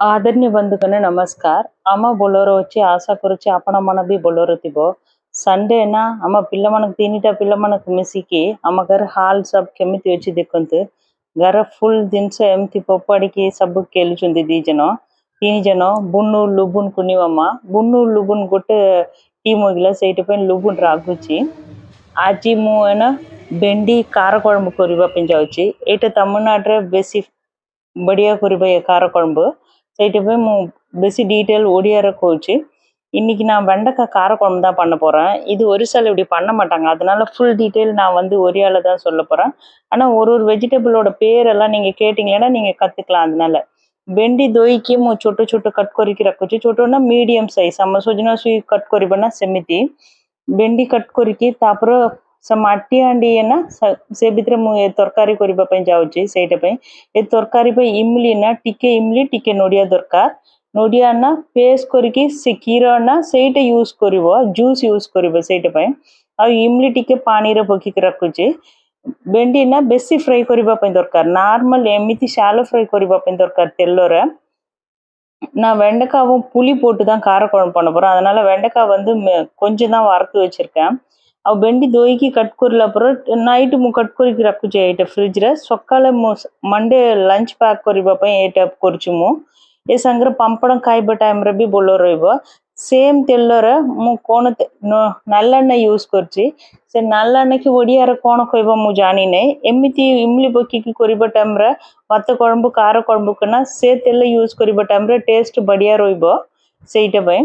आदरणीय बंधुगण नमस्कार। आम बोलर अच्छी आशा करुच्ची आपण मन भी बोलर थी संडे ना आम पिला तीनटा पिला मिसिकी आम घर हाल सब केमिति अच्छी देखते घर फुल दिन एमती पपाड़ी की सब खेलुंट दीजन तीन जन बुन्नु लुबुन कुनिवम्मा बुन्नु लुबुन गोटे टीम होगिला से लुबुन रागुची आज मुना भेंडी कार कड़म करने जाऊँगी ये तमिलनाडु बेसी बढ़िया कर कार कड़म से बेसी डीटेल ओडियार कोच इनकी ना वेंडका कार कुழம்பு தான் பண்ண போறேன் இது ஒரு சில இப்படி பண்ண மாட்டாங்க அதனால ஃபுல் டீடைல் நான் வந்து ஒரியால தான் சொல்ல போறேன் ஆனா ஒரு வெஜிடபிளோட பேர் எல்லாம் நீங்க கேட்டிங்களேனா நீங்க கத்துக்கலாம் அதனால भेंडी दोई की मु छोटो छोटो कट करके रखुची छोटो ना मीडियम साइज हम सोजना सुई कट करी बना सेमिति भेंडी कट करके तापर माटी हांडी ना से भितर मु तरकारी करबा पई जाउची सेटा पई ए तरकारी पे इमली ना टिके नोडिया दरकार नोडिया ना पेस्ट करके से कीरा ना सेटा यूज करिवो जूस यूज करिवो सेटा पई आ इमली टिके पानी रे पकी के रखुची भेंडी ना बेसी फ्राई करबा पई दरकार नार्मल एमिति शैलो फ्राई करबा पई दरकार तेल्लोरे நான் வெண்டைக்காவும் புளி போட்டு தான் காரக்குழம்பு பண்ண போறேன் அதனால வெண்டைக்காய் வந்து கொஞ்சம் தான் வறுத்து வச்சிருக்கேன் ଆଉ भेंडी धोईकी कट करला पर नाइट मु कट करके रखुचे एटा फ्रिज रे सकाले मु मंडे लंच पैक करबा पई एटा करछु मु ए संगर पंपड़ खाइबा टाइम रे भी बोलो रहइबो सेम तेल रे मु कोन नल्लेण्ण यूज करछि से नल्लेण्ण की ओडिया रे कोन कहबो मु जानि नै एमिति इमली पक्की की करबा टाइम रे वत्त कोळंबु कार कोळंबु कना से तेल यूज करबा टाइम रे टेस्ट बढ़िया रहइबो सेइटा पई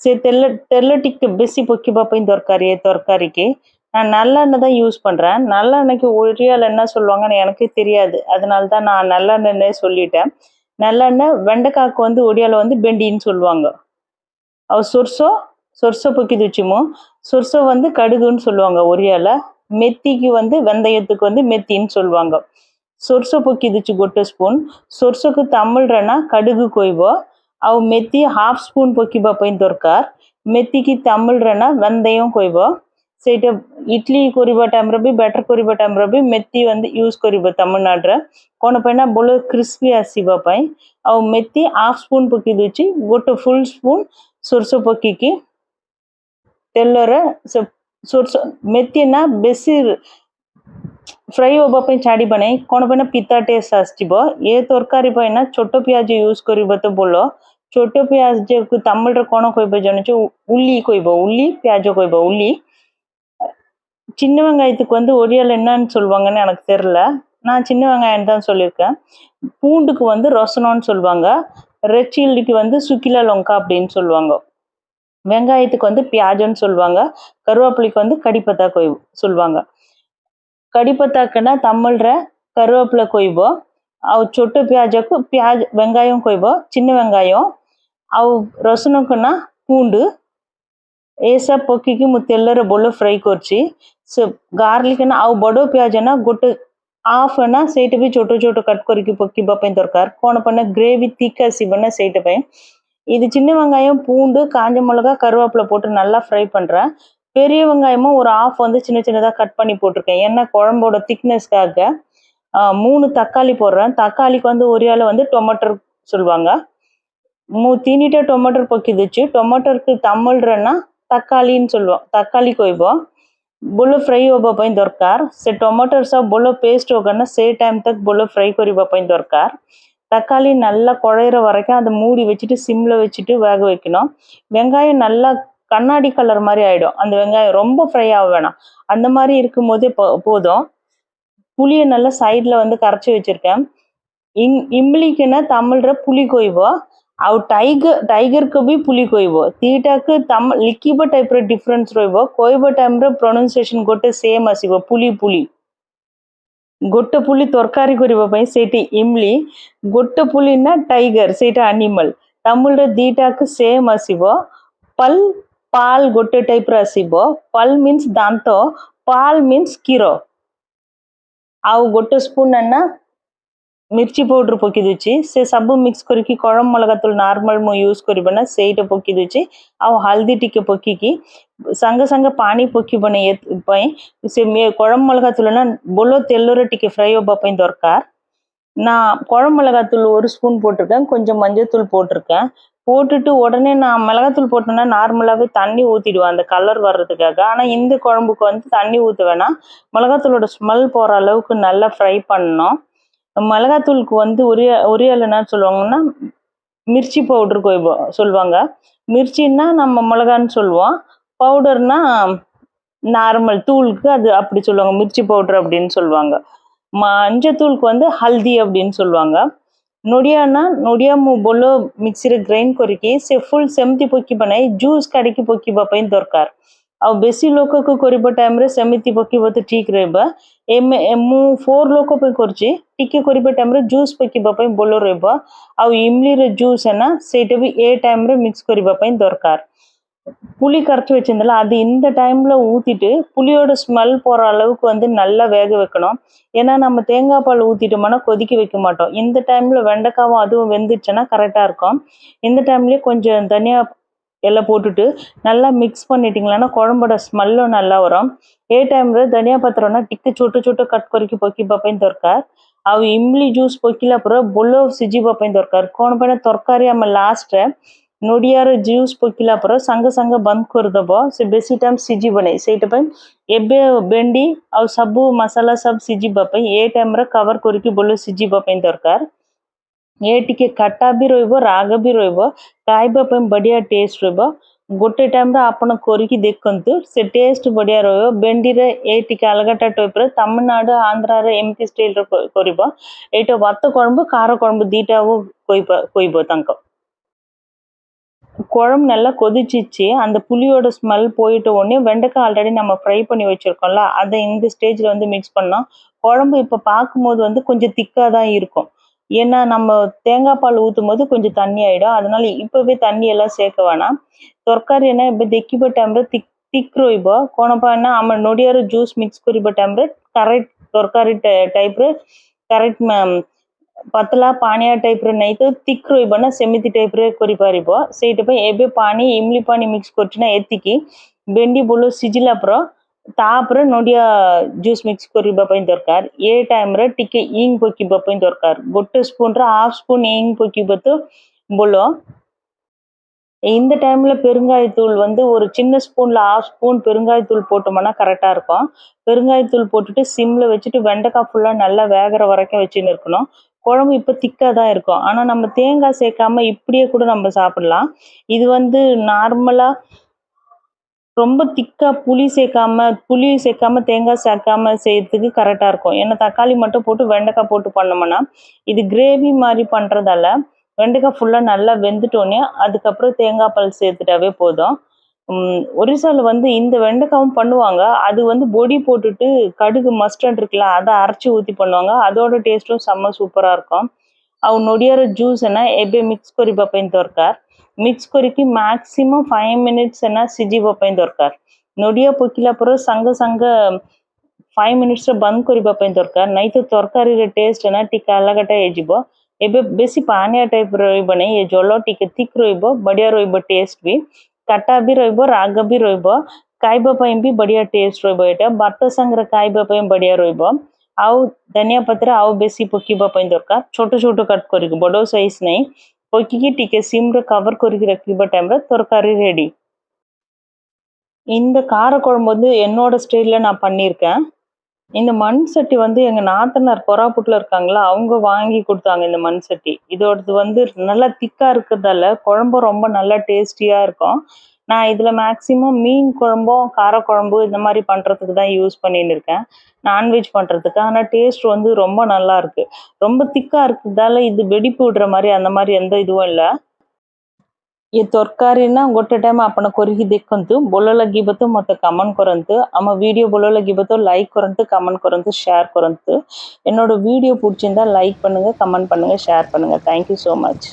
से तेल टिक बेसी पक्कीबा पई दरकार ये तरकारी की நான் நல்லெண்ணெய் தான் யூஸ் பண்றேன் நல்லெண்ணெய்க்கு ஒரியால என்ன சொல்லுவாங்கன்னு எனக்கு தெரியாது அதனால தான் நான் நல்லெண்ணெய்னே சொல்லிட்டேன் நல்லெண்ணெய் வெண்டைக்காய்க்கு வந்து ஒடியால வந்து பெண்டின்னு சொல்லுவாங்க அவ சொர்சோ பொக்கிதுச்சுமோ சொர்சோ வந்து கடுகுன்னு சொல்லுவாங்க ஒரியால மெத்திக்கு வந்து வெந்தயத்துக்கு வந்து மெத்தின்னு சொல்லுவாங்க சொர்சோ பொக்கிதுச்சு गोटे स्पून சொர்சோக்கு தமிழ்றனா கடுகு கொய்வோ ଆଉ मेथी हाफ स्पून पकिबा पई दरकार मेथी की तमिलरेना वेंदयम कोइबो सेटा इडली करिबा टाइम रे भी बेटर करिबा टाइम रे भी मेथी வந்து यूज करिबो तमिलनाडु रे कोन पयना बोलो क्रिस्पी आसीबा पई आ मेथी हाफ स्पून पकी दोची गोटे फुल स्पून सरसो पकी की तेल रे सरसो मेथी ना बेसी फ्राई होबा पई छाडी बनै कोन पयना पिता टेस्ट आसीबो ए तरकारी पय ना छोटो प्याज यूज करिबो तो बोलो छोटो प्याज को तमिल रे कोन कहबो जणचो उल्ली कहबो उल्ली प्याज कहबो उल्ली சின்ன வெங்காயத்துக்கு வந்து ஒரியால என்னன்னு சொல்வாங்கன்னு எனக்கு தெரியல நான் சின்ன வெங்காயம் தான் சொல்லிருக்கேன் பூண்டுக்கு வந்து ரசனம்னு சொல்வாங்க ரெட் சில்லிக்கு வந்து சுக்கிலா லங்கா அப்படினு சொல்வாங்க வெங்காயத்துக்கு வந்து பியாஜன்னு சொல்வாங்க கருவேப்பிலைக்கு வந்து கடிப்பத்தா சொல்வாங்க कड़ीपत्ता तमिल करुवेपिला कोइबो आ छोट प्याज को प्याज वेंगायम कोइबो चिन्न वेंगायम आ रसुन को ना पूंडु ए सब पकी की मु तेलरे बोलो फ्राई करछि से गार्लिक ना आ बड़ो प्याज ना गोटे हाफ ना सेट भी छोटो छोटो कट करके पकीबा पई दरकार कोन पने ग्रेवी थिक आसीबना सेट पई இது சின்ன வெங்காயம் பூண்டு காஞ்ச மிளகாய் கருவேப்பிலை போட்டு நல்லா ஃப்ரை பண்றேன் பெரிய வெங்காயமும் ஒரு ஆஃப் வந்து சின்ன சின்னதா கட் பண்ணி போட்டிருக்கேன் ஏன்னா குழம்போட திக்னஸ்க்காக 3 தக்காளி போடுறேன் தக்காளிக்கு வந்து ஒரியால வந்து டொமேட்டோ சொல்லுவாங்க तीनटा टोमेटो पकिदुची टोमेटोக்கு தமிழ்றனா தக்காளின்னு சொல்லுவோம் தக்காளி कोइबो बोलो फ्राई होबा पई दरकार से टोमेटो सब बोलो पेस्ट होगना से टाइम तक बोलो फ्राई करिबा पई दरकार தக்காளி நல்லா குழையற வரைக்கும் அத மூடி வச்சிட்டு சிம்ல வச்சிட்டு வேக வைக்கணும் வெங்காயம் நல்லா கண்ணாடி கலர் மாதிரி ஆயிடும் அந்த வெங்காயம் ரொம்ப ஃப்ரை ஆக வேணாம் அந்த மாதிரி இருக்கும்போது போதும் புளியை நல்லா சைடுல வந்து கரைச்சி வச்சிருக்கேன் இம்லிக்குன்னா தமிழ்ற புளி கொய்வோ ଆଉ टाइगर भी पुली कहबो तीटा के लिखिबा टाइप रे डिफरेंस रहबो कहबा टाइम रे प्रोनाउंसिएशन गोटे सेम आसीबो पुली पुली गोटे पुली तरकारी करबा पई सेटी इमली गोटे पुली ना टाइगर सेटा एनिमल तमिल रे दीटा के सेम आसीबो पल पाल गोटे टाइप रे आसीबो पल मींस दांत पाल मींस कीरो आउ गोटे स्पून ना मिर्ची पाउडर पकी दूची से सब मिक्स करके कड़म मलगातुल नॉर्मल मु यूज करबना सेटा पकी दूची आ हल्दी टिके पकी की संग संग पानी पकी बने पई से कड़म मलगातुल ना बोलो तेल रे टिके फ्राई होबा पई दरकार நான் குழம்பு மிளகாத்தூள் 1 ஸ்பூன் போட்டிருக்கேன். கொஞ்சம் மஞ்சள்தூள் போட்டிருக்கேன். போட்டுட்டு உடனே நான் மிளகாத்தூள் போட்டேன்னா நார்மலாவே தண்ணி ஊத்திடுவேன் அந்த கலர் வர்றதுக்காக. ஆனா இந்த குழம்புக்கு வந்து தண்ணி ஊத்த வேணாம். மிளகாத்தூளோட ஸ்மெல் போற அளவுக்கு நல்லா ஃப்ரை பண்ணணும். மிளகாத்தூளுக்கு வந்து ஒரியால என்ன சொல்லுவாங்கன்னா, மிர்ச்சி பவுடர் சொல்லுவாங்க. மிர்ச்சின்னா நம்ம மிளகான்னு சொல்லுவோம். பவுடர்னா நார்மல் தூளுக்கு அது அப்படி சொல்லுவாங்க. மிர்ச்சி பவுடர் அப்படின்னு சொல்லுவாங்க. மஞ்சத்தூளுக்கு வந்து ஹல்தி அப்படின்னு சொல்லுவாங்க. ନଡ଼ିଆନା ନଡ଼ିଆ ମୁଁ ଭଲ ମିକ୍ସିରେ ଗ୍ରାଇଣ୍ଡ କରିକି ସେ ଫୁଲ୍ ସେମିତି ପକେଇବା ନାହିଁ, ଜୁସ୍ କାଢ଼ିକି ପକେଇବା ପାଇଁ ଦରକାର। ଆଉ ବେଶୀ ଲୋକକୁ କରିବା ଟାଇମ୍ରେ ସେମିତି ପକେଇବ ତ ଠିକ୍ ରହିବ। ମୁଁ 4 ଲୋକ ପାଇଁ କରୁଛି, ଟିକେ କରିବା ଟାଇମ୍ରେ ଜୁସ୍ ପକେଇବା ପାଇଁ ଭଲ ରହିବ। ଆଉ ଇମଲିର ଜୁସ୍ ନା ସେଇଟା ବି ଏ ଟାଇମ୍ରେ ମିକ୍ସ କରିବା ପାଇଁ ଦରକାର। புளி கரைச்சி வச்சிருந்தல அது இந்த டைம்ல ஊத்திட்டு புளியோட ஸ்மெல் போற அளவுக்கு வந்து நல்லா வேக வைக்கணும். ஏன்னா நம்ம தேங்காய் பால் ஊத்திட்டோம்னா கொதிக்க வைக்க மாட்டோம். இந்த டைம்ல வெண்டைக்காவும் அதுவும் வெந்துச்சுன்னா கரெக்டா இருக்கும். இந்த டைம்லயே கொஞ்சம் தனியா எல்லாம் போட்டுட்டு நல்லா மிக்ஸ் பண்ணிட்டீங்களா குழம்போட ସ୍ମେଲ୍ நல்லா வரும்। ଏ ଟାଇମ୍ରେ ଧନିଆ ପତ୍ରନା ଟିକେ ଛୋଟ ଛୋଟ କଟ୍ କରିକି ପକେଇବା ପାଇଁ ଦରକାର। ଆଉ ଇମଲି ଜୁସ୍ ପକେଇଲା ପରେ ଭଲ ସିଝିବା ପାଇଁ ଦରକାର। କ'ଣ ପାଇଁ ତରକାରୀ ଆମେ ଲାଷ୍ଟରେ ନଡ଼ିଆର ଜୁସ୍ ପକେଇଲା ପରେ ସାଙ୍ଗେ ସାଙ୍ଗେ ବନ୍ଦ କରିଦେବ, ସେ ବେଶୀ ଟାଇମ୍ ସିଝିବ ନାହିଁ। ସେଇଟା ପାଇଁ ଏବେ ଭେଣ୍ଡି ଆଉ ସବୁ ମସଲା ସବୁ ସିଝିବା ପାଇଁ ଏ ଟାଇମ୍ରେ କଭର୍ କରିକି ଭଲ ସିଝିବା ପାଇଁ ଦରକାର। ଏ ଟିକେ ଖଟା ବି ରହିବ, ରାଗ ବି ରହିବ, ଖାଇବା ପାଇଁ ବଢ଼ିଆ ଟେଷ୍ଟ ରହିବ। ଗୋଟେ ଟାଇମ୍ରେ ଆପଣ କରିକି ଦେଖନ୍ତୁ, ସେ ଟେଷ୍ଟ ବଢ଼ିଆ ରହିବ। ଭେଣ୍ଡିରେ ଏ ଟିକେ ଅଲଗାଟା ଟାଇପ୍ର, ତାମିଲନାଡୁ ଆନ୍ଧ୍ରାରେ ଏମିତି ଷ୍ଟାଇଲ୍ର କରିବ। ଏଇଟା ଭାତ କୁழம்பு கார குழம்பு ଦୁଇଟାவும் କହିବ ତାଙ୍କ। குழம்பு நல்லா கொதிச்சிச்சு, அந்த புளியோட ஸ்மெல் போயிட்ட உடனே வெண்டைக்காய் ஆல்ரெடி நம்ம ஃப்ரை பண்ணி வச்சிருக்கோம்ல, அதை இந்த ஸ்டேஜில் வந்து மிக்ஸ் பண்ணோம்। குழம்பு இப்போ பார்க்கும்போது வந்து கொஞ்சம் திக்காக தான் இருக்கும், ஏன்னா நம்ம தேங்காய் பால் ஊற்றும் போது கொஞ்சம் தண்ணி ஆகிடும்। அதனால இப்போவே தண்ணி எல்லாம் சேர்க்க வேணாம்। ତରକାରୀ ଏବେ ଦେଖିବା ଟାଇମ୍ରେ thick ରହିବ। କ'ଣ ପାଇଁ ନା ଆମେ ନଡ଼ିଆର ଜୁସ୍ ମିକ୍ସ କରିବା ଟାଇମ୍ରେ କରେକ୍ଟ ତରକାରୀ ଟାଇପ୍ରେ କରେକ୍ଟ ପତଳା ପାଣିଆ ଟାଇପ୍ର ନାହିଁ ତ thick ରହିବ ନା, ସେମିତି ଟାଇପ୍ରେ କରିପାରିବ। ସେଇଥିପାଇଁ ଏବେ ପାଣି ଇମଲି ପାଣି ମିକ୍ସ କରୁଛି ନା ଏତିକି। ଭେଣ୍ଡି ଭଲ ସିଝିଲା ପରେ ତାପରେ ନଡ଼ିଆ ଜୁସ୍ ମିକ୍ସ କରିବା ପାଇଁ ଦରକାର। ଏ ଟାଇମ୍ରେ ଟିକେ ଇଙ୍ଗ ପକେଇବା ପାଇଁ ଦରକାର। 1 ஸ்பூன்ற 1/2 ஸ்பூன் இங் பக்கிப்போ ଭଲ। இந்த டைம்ல பெருங்காயத்தூள் வந்து ஒரு சின்ன ஸ்பூன்ல 1/2 ஸ்பூன் பெருங்காயத்தூள் போட்டோம்னா கரெக்டா இருக்கும்। பெருங்காயத்தூள் போட்டுட்டு சிம்ல வச்சுட்டு வெண்டைக்காய் ஃபுல்லா நல்லா வேகிற வரைக்கும் வச்சுன்னு இருக்கணும்। குழம்பு இப்போ திக்காக தான் இருக்கும், ஆனால் நம்ம தேங்காய் சேர்க்காம இப்படியே கூட நம்ம சாப்பிடலாம்। இது வந்து நார்மலாக ரொம்ப திக்காக புளி சேர்க்காம தேங்காய் சேர்க்காம செய்யறதுக்கு கரெக்டாக இருக்கும்। ஏன்னா தக்காளி மட்டும் போட்டு வெண்டைக்காய் போட்டு பண்ணோம்னா, இது கிரேவி மாதிரி பண்ணுறதால வெண்டைக்காய் ஃபுல்லாக நல்லா வெந்துட்டோன்னே அதுக்கப்புறம் தேங்காய் பால் சேர்த்துட்டாவே போதும்। ஒரிசால வந்து இந்த வெண்டைக்காவும் பண்ணுவாங்க, அது வந்து பொடி போட்டுட்டு கடுகு மஸ்டர்ட் இருக்குல்ல அதை அரைச்சி ஊற்றி பண்ணுவாங்க, அதோட டேஸ்ட்டும் செம்ம சூப்பராக இருக்கும்। ଆଉ ନଡ଼ିଆର ଜୁସ୍ ଏବେ ମିକ୍ସ କରିବା ପାଇଁ ଦରକାର। ମିକ୍ସ କରିକି ମ୍ୟାକ୍ସିମମ୍ 5 ମିନିଟ୍ସ ସିଝିବା ପାଇଁ ଦରକାର। ନଡ଼ିଆ ପକେଇଲା ପରେ ସାଙ୍ଗେ ସାଙ୍ଗେ 5 ମିନିଟ୍ସରେ ବନ୍ଦ କରିବା ପାଇଁ ଦରକାର, ନାଇଁ ତ ତରକାରୀର ଟେଷ୍ଟ ଟିକେ ଅଲଗାଟା ହେଇଯିବ। ଏବେ ବେଶୀ ପାଣିଆ ଟାଇପ୍ ରହିବ ନାହିଁ, ଏ ଜଳ ଟିକେ ଥିକ୍ ରହିବ, ବଢ଼ିଆ ରହିବ ଟେଷ୍ଟ ବି, ଖଟା ବି ରହିବ, ରାଗ ବି ରହିବ, ଖାଇବା ପାଇଁ ବି ବଢ଼ିଆ ଟେଷ୍ଟ ରହିବ। ଏଇଟା ଭାତ ସାଙ୍ଗରେ ଖାଇବା ପାଇଁ ବଢ଼ିଆ ରହିବ। ଆଉ ଧନିଆ ପତ୍ର ଆଉ ବେଶୀ ପକେଇବା ପାଇଁ ଦରକାର। ଛୋଟ ଛୋଟ କଟ୍ କରିକି, ବଡ଼ ସାଇଜ୍ ନାହିଁ, ପକେଇକି ଟିକେ ସିମ୍ରେ கவர் କରିକି ରଖିବା டைம்ல ତରକାରୀ ரெடி। இந்த காரக்குழம்பு வந்து என்னோட ஸ்டைலில் நான் பண்ணியிருக்கேன்। இந்த மண் சட்டி வந்து எங்கள் நாத்தனார் கொராப்புட்டில் இருக்காங்களா, அவங்க வாங்கி கொடுத்தாங்க இந்த மண் சட்டி। இதோடது வந்து நல்லா திக்காக இருக்கிறதால குழம்பும் ரொம்ப நல்லா டேஸ்டியாக இருக்கும்। நான் இதில் மேக்ஸிமம் மீன் குழம்பும் காரக்குழம்பு இந்த மாதிரி பண்ணுறதுக்கு தான் யூஸ் பண்ணின்னு இருக்கேன், நான்வெஜ் பண்ணுறதுக்கு। ஆனால் டேஸ்ட் வந்து ரொம்ப நல்லா இருக்கு। ரொம்ப திக்காக இருக்கிறதால இது வெடிப்பு விடுற மாதிரி அந்த மாதிரி எந்த இதுவும் இல்லை। ये ତରକାରୀ ନା ଗୋଟେ ଟାଇମ୍ ଆପଣ କରିକି ଦେଖନ୍ତୁ, ଭଲ ଲାଗିବ ତ ମୋତେ କମେଣ୍ଟ କରନ୍ତୁ। ଆମ வீடியோ ଭଲ ଲାଗିବ ତ லைக் କରନ୍ତୁ, கமெண்ட் କରନ୍ତୁ, ஷேர் କରନ୍ତୁ। என்னோட வீடியோ பிடிச்சிருந்தா லைக் பண்ணுங்க, கமெண்ட் பண்ணுங்க, ஷேர் பண்ணுங்க। Thank you so much.